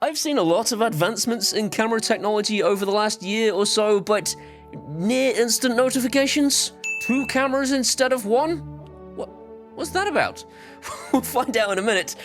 I've seen a lot of advancements in camera technology over the last year or so, but near instant notifications? 2 cameras instead of 1? What's that about? We'll find out in a minute.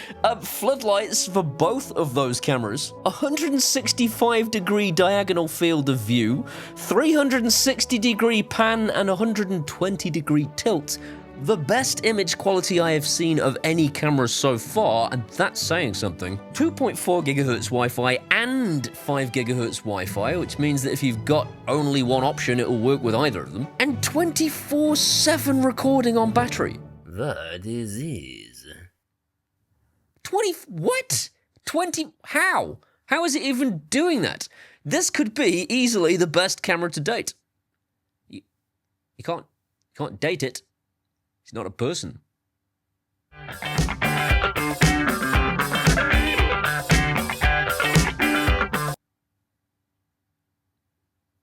Floodlights for both of those cameras, 165-degree diagonal field of view, 360-degree pan and 120-degree tilt. The best image quality I have seen of any camera so far, and that's saying something. 2.4 GHz Wi-Fi and 5 GHz Wi-Fi, which means that if you've got only one option, it will work with either of them. And 24/7 recording on battery. That is easy. 20? How? How is it even doing that? This could be easily the best camera to date. You can't date it. It's not a person.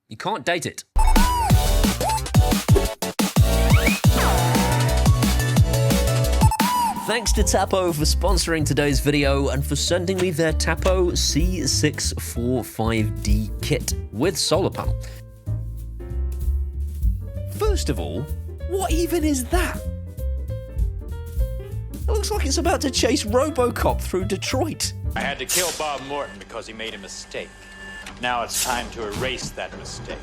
You can't date it. Thanks to Tapo for sponsoring today's video and for sending me their Tapo C645D Kit with solar panel. First of all, what even is that? It looks like it's about to chase RoboCop through Detroit. I had to kill Bob Morton because he made a mistake. Now it's time to erase that mistake.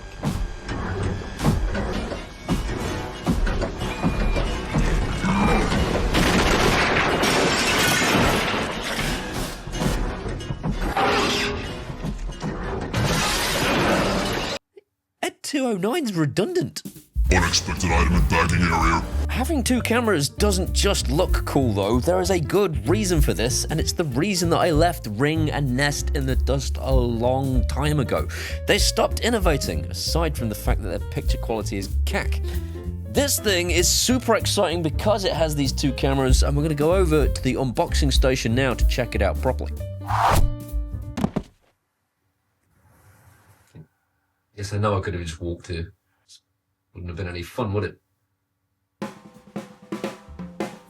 Ed 209's redundant. Unexpected item in bagging area. Having 2 cameras doesn't just look cool though, there is a good reason for this, and it's the reason that I left Ring and Nest in the dust a long time ago. They stopped innovating, aside from the fact that their picture quality is cack. This thing is super exciting because it has these 2 cameras, and we're going to go over to the unboxing station now to check it out properly. Yes, I know I could have just walked here. Wouldn't have been any fun, would it?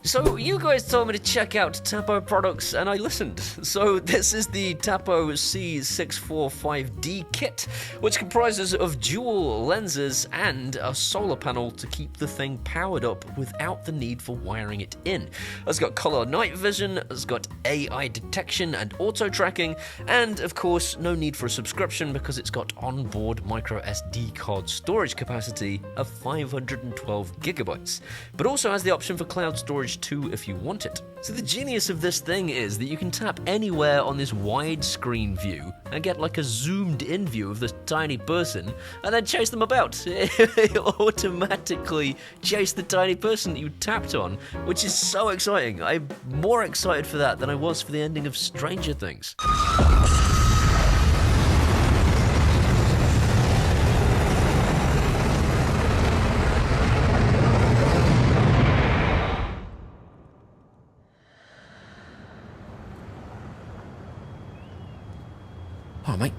So you guys told me to check out Tapo products and I listened. So this is the Tapo C645D Kit, which comprises of dual lenses and a solar panel to keep the thing powered up without the need for wiring it in. It's got color night vision, it's got AI detection and auto tracking, and of course no need for a subscription because it's got onboard micro SD card storage capacity of 512 gigabytes, but also has the option for cloud storage too if you want it. So the genius of this thing is that you can tap anywhere on this widescreen view and get like a zoomed in view of this tiny person and then chase them about. It'll automatically chase the tiny person that you tapped on, which is so exciting. I'm more excited for that than I was for the ending of Stranger Things. Oh, mate,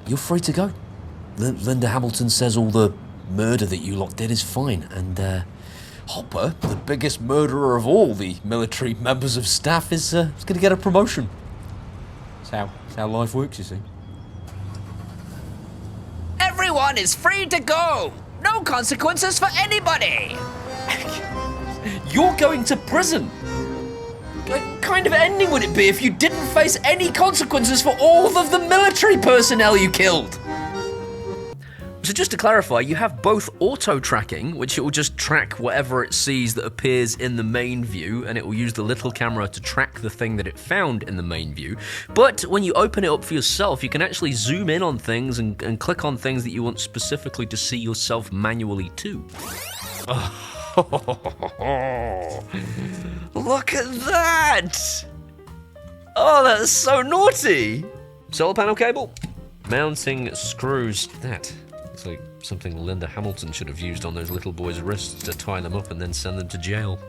you're free to go. Linda Hamilton says all the murder that you lot did is fine, and Hopper, the biggest murderer of all the military members of staff, is going to get a promotion. That's how life works, you see. Everyone is free to go! No consequences for anybody! You're going to prison! What kind of ending would it be if you didn't face any consequences for all of the military personnel you killed? So just to clarify, you have both auto tracking, which it will just track whatever it sees that appears in the main view, and it will use the little camera to track the thing that it found in the main view. But when you open it up for yourself, you can actually zoom in on things and click on things that you want specifically to see yourself manually too. Look at that! Oh, that's so naughty! Solar panel cable, mounting screws. That looks like something Linda Hamilton should have used on those little boys' wrists to tie them up and then send them to jail.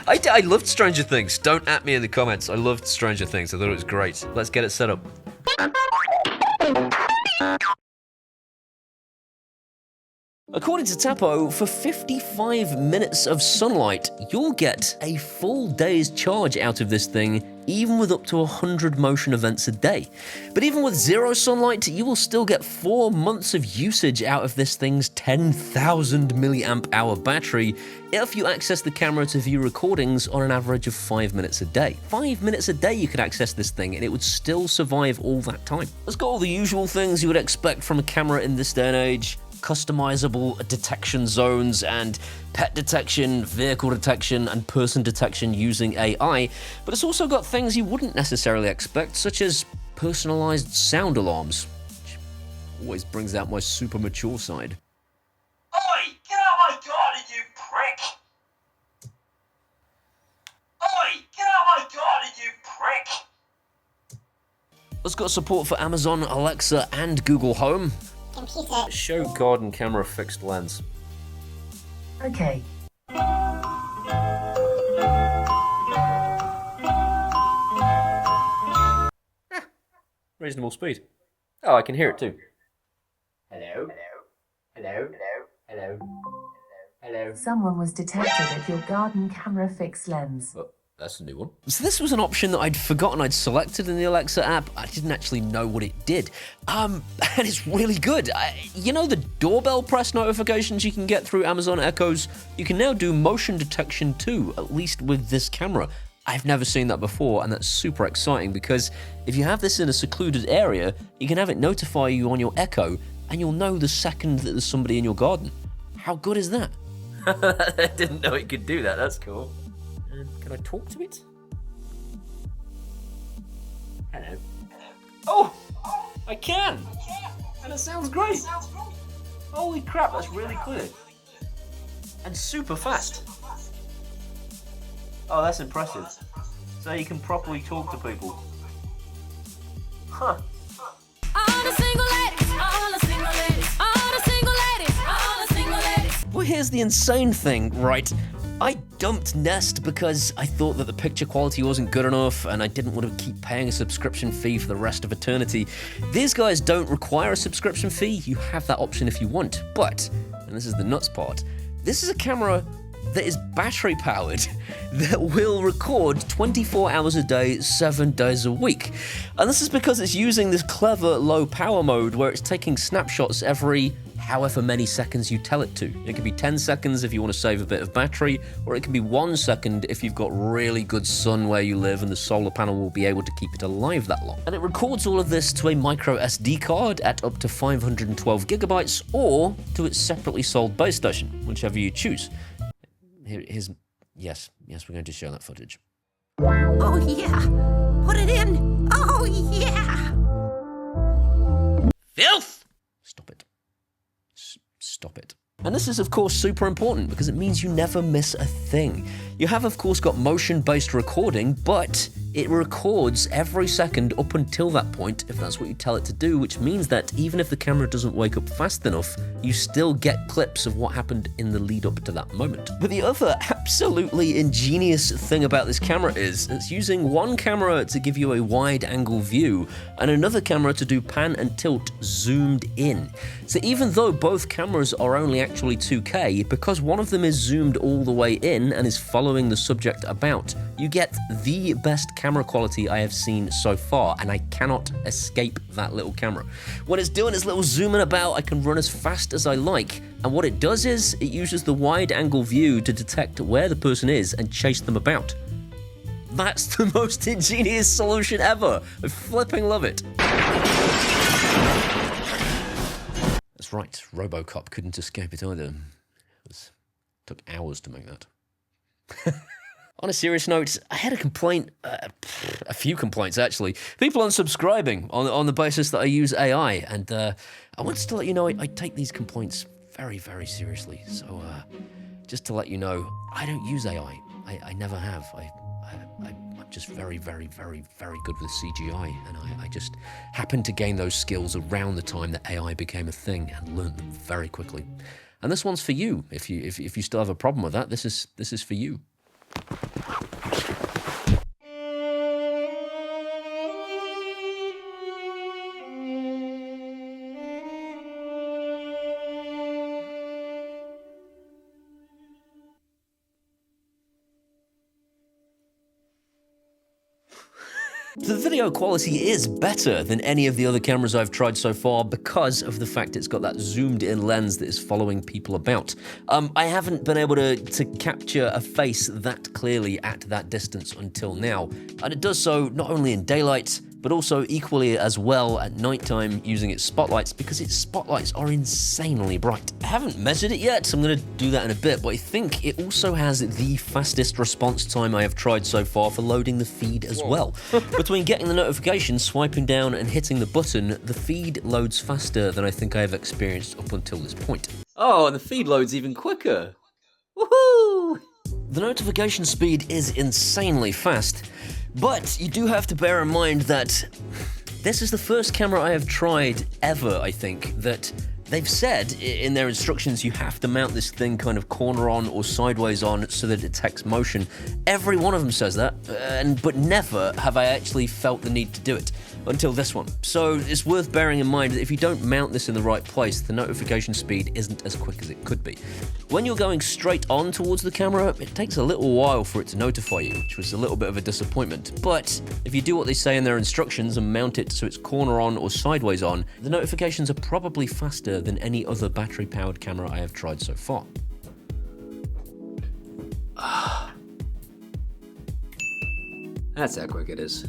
I loved Stranger Things. Don't at me in the comments. I loved Stranger Things. I thought it was great. Let's get it set up. According to Tapo, for 55 minutes of sunlight, you'll get a full day's charge out of this thing, even with up to 100 motion events a day. But even with zero sunlight, you will still get 4 months of usage out of this thing's 10,000 milliamp hour battery if you access the camera to view recordings on an average of 5 minutes a day. 5 minutes a day you could access this thing and it would still survive all that time. It's got all the usual things you would expect from a camera in this day and age. Customizable detection zones and pet detection, vehicle detection, and person detection using AI, but it's also got things you wouldn't necessarily expect, such as personalized sound alarms, which always brings out my super mature side. Oi! Get out of my garden, you prick! Oi! Get out of my garden, you prick! It's got support for Amazon, Alexa, and Google Home. Computer. Show garden camera fixed lens. Okay. Reasonable speed. Oh, I can hear it too. Hello? Hello? Hello? Hello? Someone was detected at your garden camera fixed lens. Oh, that's a new one. So this was an option that I'd forgotten I'd selected in the Alexa app. I didn't actually know what it did. And it's really good. You know the doorbell press notifications you can get through Amazon Echoes? You can now do motion detection too, at least with this camera. I've never seen that before, and that's super exciting because if you have this in a secluded area, you can have it notify you on your Echo, and you'll know the second that there's somebody in your garden. How good is that? I didn't know it could do that. That's cool. Can I talk to it? Hello. Oh! I can! And it sounds great! Holy crap, that's really clear. And super fast. Oh, that's impressive. So you can properly talk to people. Huh. Well, here's the insane thing, right? I dumped Nest because I thought that the picture quality wasn't good enough and I didn't want to keep paying a subscription fee for the rest of eternity. These guys don't require a subscription fee, you have that option if you want, but, and this is the nuts part, this is a camera that is battery powered that will record 24 hours a day, 7 days a week. And this is because it's using this clever low power mode where it's taking snapshots every however many seconds you tell it to. It can be 10 seconds if you want to save a bit of battery, or it can be 1 second if you've got really good sun where you live and the solar panel will be able to keep it alive that long. And it records all of this to a micro SD card at up to 512 gigabytes or to its separately sold base station, whichever you choose. Here's, yes, we're going to show that footage. Oh yeah! Put it in! Oh yeah! Filth! Stop it. Stop it. And this is of course super important because it means you never miss a thing. You have of course got motion-based recording, but it records every second up until that point if that's what you tell it to do, which means that even if the camera doesn't wake up fast enough, you still get clips of what happened in the lead up to that moment. But the other absolutely ingenious thing about this camera is it's using one camera to give you a wide angle view and another camera to do pan and tilt zoomed in. So even though both cameras are only actually 2K, because one of them is zoomed all the way in and is following the subject about, you get the best camera quality I have seen so far, and I cannot escape that little camera. When it's doing its little zooming about, I can run as fast as I like, and what it does is, it uses the wide angle view to detect where the person is and chase them about. That's the most ingenious solution ever! I flipping love it! That's right, RoboCop couldn't escape it either. It took hours to make that. On a serious note, I had a complaint, a few complaints actually. People unsubscribing on the basis that I use AI, and I wanted to let you know I take these complaints very, very seriously. So just to let you know, I don't use AI. I never have. I'm just very, very, very, very good with CGI, and I just happened to gain those skills around the time that AI became a thing and learned them very quickly. And this one's for you. If you still have a problem with that, this is for you. The video quality is better than any of the other cameras I've tried so far because of the fact it's got that zoomed in lens that is following people about. I haven't been able to capture a face that clearly at that distance until now, and it does so not only in daylight, but also equally as well at nighttime using its spotlights, because its spotlights are insanely bright. I haven't measured it yet, so I'm going to do that in a bit, but I think it also has the fastest response time I have tried so far for loading the feed as well. Between getting the notification, swiping down, and hitting the button, the feed loads faster than I think I have experienced up until this point. Oh, and the feed loads even quicker. Woohoo! The notification speed is insanely fast, but you do have to bear in mind that this is the first camera I have tried ever, I think, that they've said in their instructions you have to mount this thing kind of corner on or sideways on so that it detects motion. Every one of them says that, but never have I actually felt the need to do it until this one. So it's worth bearing in mind that if you don't mount this in the right place, the notification speed isn't as quick as it could be. When you're going straight on towards the camera, it takes a little while for it to notify you, which was a little bit of a disappointment. But if you do what they say in their instructions and mount it so it's corner on or sideways on, the notifications are probably faster than any other battery-powered camera I have tried so far. That's how quick it is.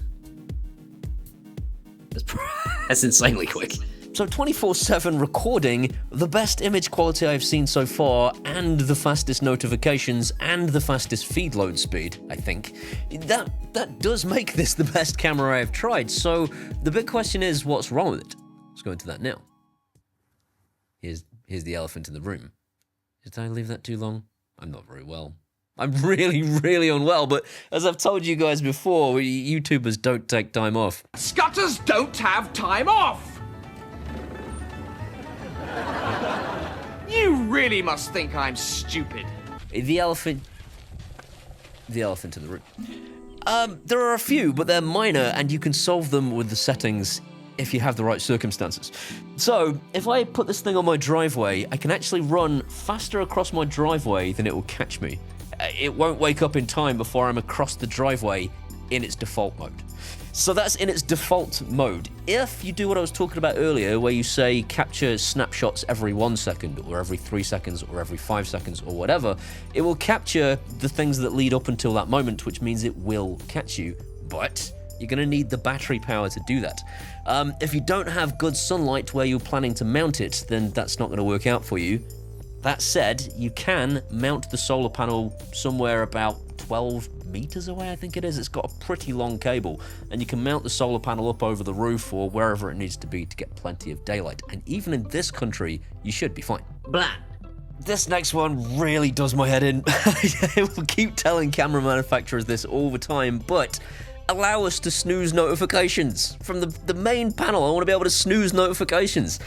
That's insanely quick. So 24/7 recording, the best image quality I've seen so far, and the fastest notifications, and the fastest feed load speed, I think. That does make this the best camera I've tried, so the big question is, what's wrong with it? Let's go into that now. Here's the elephant in the room. Did I leave that too long? I'm not very well. I'm really, really unwell, but as I've told you guys before, YouTubers don't take time off. Scutters don't have time off! You really must think I'm stupid. The elephant in the room. There are a few, but they're minor, and you can solve them with the settings if you have the right circumstances. So, if I put this thing on my driveway, I can actually run faster across my driveway than it will catch me. It won't wake up in time before I'm across the driveway in its default mode. So that's in its default mode. If you do what I was talking about earlier, where you say capture snapshots every 1 second, or every 3 seconds, or every 5 seconds, or whatever, it will capture the things that lead up until that moment, which means it will catch you, but you're going to need the battery power to do that. If you don't have good sunlight where you're planning to mount it, then that's not going to work out for you. That said, you can mount the solar panel somewhere about 12 meters away, I think it is. It's got a pretty long cable, and you can mount the solar panel up over the roof or wherever it needs to be to get plenty of daylight. And even in this country, you should be fine. Blah. This next one really does my head in. I will keep telling camera manufacturers this all the time, but allow us to snooze notifications. From the main panel, I want to be able to snooze notifications.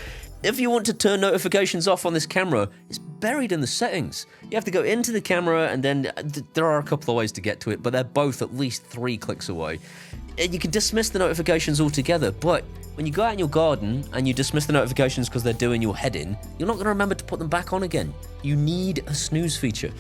If you want to turn notifications off on this camera, it's buried in the settings. You have to go into the camera, and then there are a couple of ways to get to it, but they're both at least 3 clicks away. And you can dismiss the notifications altogether, but when you go out in your garden and you dismiss the notifications because they're doing your head in, you're not going to remember to put them back on again. You need a snooze feature.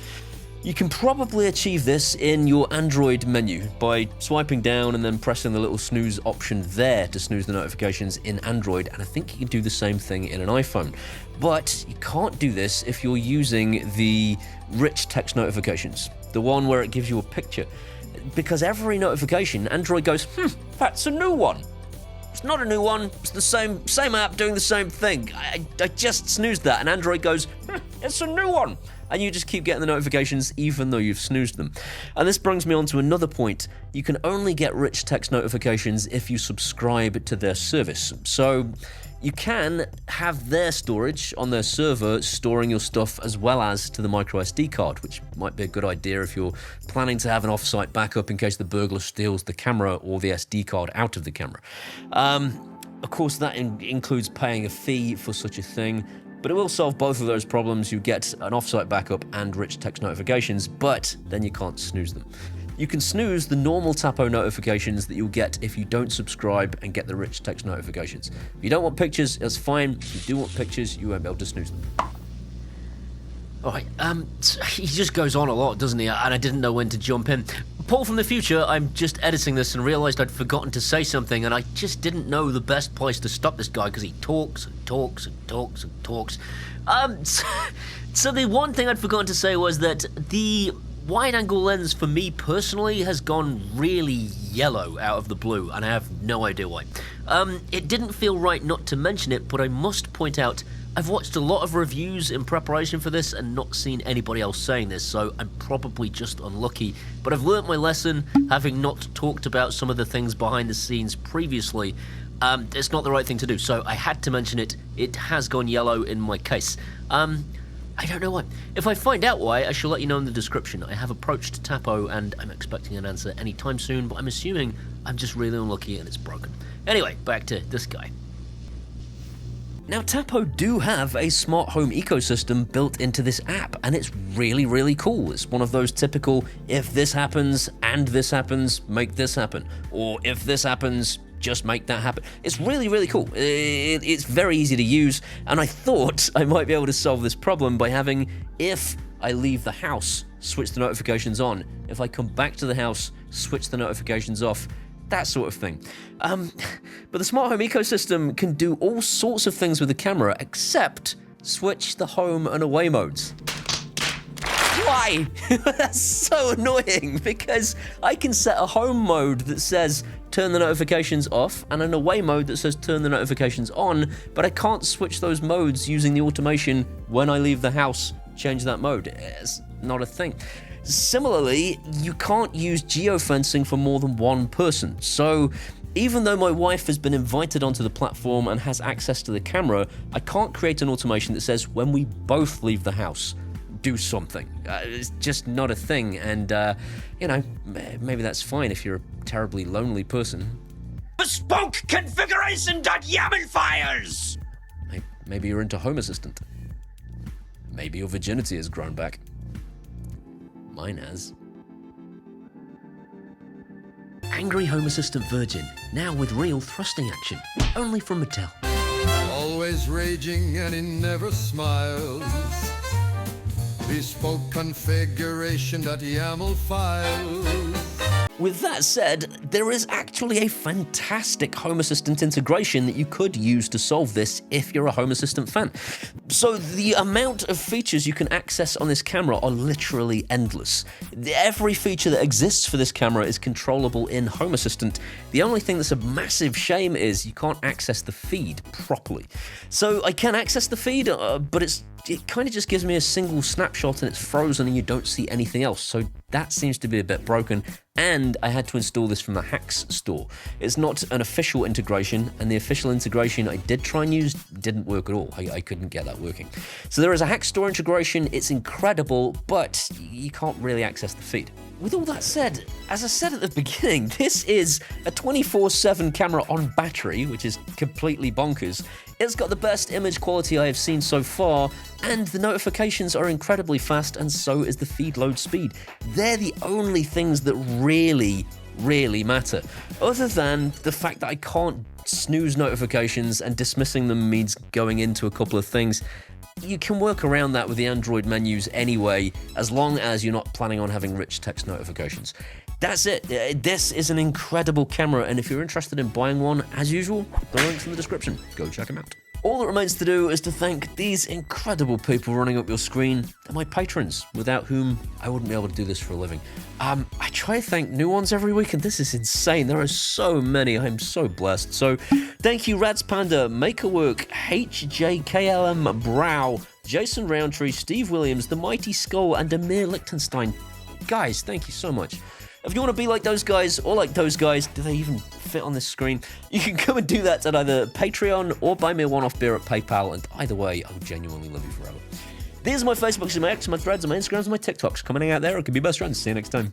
You can probably achieve this in your Android menu by swiping down and then pressing the little snooze option there to snooze the notifications in Android, and I think you can do the same thing in an iPhone. But you can't do this if you're using the rich text notifications, the one where it gives you a picture. Because every notification, Android goes, that's a new one. It's not a new one, it's the same app doing the same thing. I just snoozed that, and Android goes, it's a new one. And you just keep getting the notifications even though you've snoozed them. And this brings me on to another point. You can only get rich text notifications if you subscribe to their service. So you can have their storage on their server storing your stuff as well as to the microSD card, which might be a good idea if you're planning to have an off-site backup in case the burglar steals the camera or the SD card out of the camera. Of course, that includes paying a fee for such a thing, but it will solve both of those problems. You get an off-site backup and rich text notifications, but then you can't snooze them. You can snooze the normal Tapo notifications that you'll get if you don't subscribe and get the rich text notifications. If you don't want pictures, that's fine. If you do want pictures, you won't be able to snooze them. Alright, he just goes on a lot, doesn't he? And I didn't know when to jump in. Paul from the future, I'm just editing this and realised I'd forgotten to say something, and I just didn't know the best place to stop this guy, because he talks and talks and talks and talks. So the one thing I'd forgotten to say was that the wide-angle lens, for me personally, has gone really yellow out of the blue, and I have no idea why. It didn't feel right not to mention it, but I must point out I've watched a lot of reviews in preparation for this and not seen anybody else saying this, so I'm probably just unlucky. But I've learnt my lesson, having not talked about some of the things behind the scenes previously. It's not the right thing to do, so I had to mention it. It has gone yellow in my case. I don't know why. If I find out why, I shall let you know in the description. I have approached Tapo and I'm expecting an answer anytime soon, but I'm assuming I'm just really unlucky and it's broken. Anyway, back to this guy. Now, Tapo do have a smart home ecosystem built into this app, and it's really, really cool. It's one of those typical, if this happens and this happens, make this happen. Or if this happens, just make that happen. It's really, really cool. It's very easy to use, and I thought I might be able to solve this problem by having, if I leave the house, switch the notifications on. If I come back to the house, switch the notifications off. That sort of thing. But the smart home ecosystem can do all sorts of things with the camera, except switch the home and away modes. Why? That's so annoying, because I can set a home mode that says turn the notifications off and an away mode that says turn the notifications on, but I can't switch those modes using the automation when I leave the house, change that mode. It's not a thing. Similarly, you can't use geofencing for more than one person. So even though my wife has been invited onto the platform and has access to the camera, I can't create an automation that says when we both leave the house, do something. It's just not a thing, and you know, maybe that's fine if you're a terribly lonely person. Bespoke configuration.yaml files! Maybe you're into Home Assistant. Maybe your virginity has grown back. Mine has. Angry Home Assistant Virgin, now with real thrusting action, only from Mattel. Always raging and he never smiles. Bespoke configuration.yaml files. With that said, there is actually a fantastic Home Assistant integration that you could use to solve this if you're a Home Assistant fan. So the amount of features you can access on this camera are literally endless. Every feature that exists for this camera is controllable in Home Assistant. The only thing that's a massive shame is you can't access the feed properly. So I can access the feed, but it kind of just gives me a single snapshot and it's frozen and you don't see anything else. So that seems to be a bit broken. And I had to install this from the Hacks store. It's not an official integration, and the official integration I did try and use didn't work at all. I couldn't get that working. So there is a Hacks store integration. It's incredible, but you can't really access the feed. With all that said, as I said at the beginning, this is a 24/7 camera on battery, which is completely bonkers. It's got the best image quality I have seen so far, and the notifications are incredibly fast, and so is the feed load speed. They're the only things that really matter, other than the fact that I can't snooze notifications and dismissing them means going into a couple of things. You can work around that with the Android menus anyway, as long as you're not planning on having rich text notifications. That's it. This is an incredible camera, and if you're interested in buying one, as usual, the link's in the description. Go check them out. All that remains to do is to thank these incredible people running up your screen. They're my patrons, without whom I wouldn't be able to do this for a living. I try to thank new ones every week, and this is insane. There are so many. I'm so blessed. So thank you, Rads Panda, Makerwork, HJKLM Brow, Jason Roundtree, Steve Williams, The Mighty Skull, and Amir Lichtenstein. Guys, thank you so much. If you want to be like those guys, or like those guys, do they even fit on this screen? You can come and do that at either Patreon or buy me a one-off beer at PayPal, and either way, I will genuinely love you forever. These are my Facebooks, my X, my Threads, my Instagrams, and my TikToks. Come and hang out there, or can be best friends. See you next time.